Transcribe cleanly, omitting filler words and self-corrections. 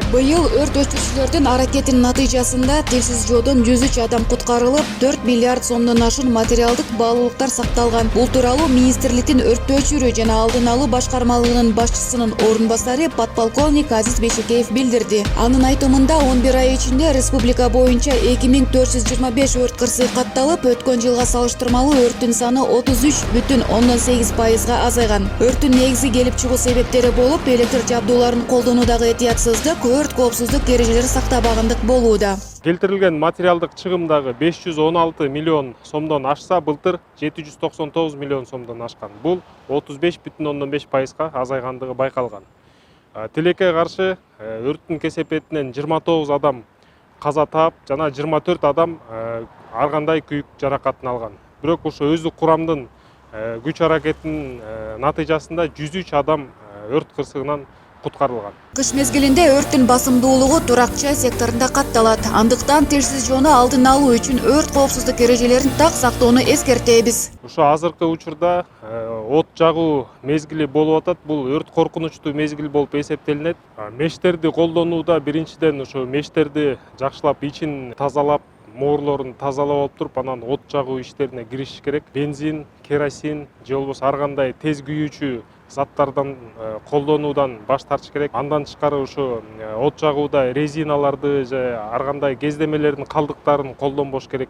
Быйыл өрт өчүүчүлөрдүн аракетинин натыйжасында телсиз жолдон 103 адам куткарылып, 4 миллиард сомдон ашуун материалдык баалуулуктар сакталган. Бул тууралуу министрликтин өрттү өчүрүү жана алдын алуу башкармалыгынын башчысынын орун басары подполковник Азиз Бешекеев билдирди. Анын айтымында 11 ай ичинде республика боюнча 2425 өрт кырсыгы катталып, өткөн жылга салыштырмалуу өрттүн саны 33,8%га азайган. Өрттүн негизи келип чыгуу себептери болуп, электр жабдууларын колдонуудагы этиятсыздык, өрт коопсуздук эрежелери сактабагандык болууда. Келтирилген материалдык чыгым дагы 516 миллион сомдон ашса, былтыр 799 миллион сомдон ашкан. Бул 35,5%га азайгандыгы байкалган. Тилекке каршы өрттүн кесепетинен 29 адам каза таап, жана 24 адам ар кандай күйүк жаракатын алган. Бирок ошо өздүк курамдын күч аракетинин натыйжасында 103 адам өрт кырсыгынан куткарылган. Кыш мезгилинде өрттүн басымдуулугу турак-жай секторунда катталат. Андыктан телсиз жолду алдын алуу үчүн өрт коопсуздук эрежелерин так сактоону эскертебиз. Ошо азыркы учурда от жагуу мезгили болуп атат. Бул өрт коркунучтуу мезгил болуп эсептелинет. Мештерди колдонууда биринчиден ошо мештерди жакшылап ичин тазалап, mooрлорун тазалап алып туруп, анан от жагуу иштерине киришиш керек. Бензин, керосин же болбосо ар кандай тез күйүүчү заттардан колдонуудан баш тартыш керек. Андан тышкары ошо от жагууда резиналарды же ар кандай кездемелердин калдыктарын колдонбош керек.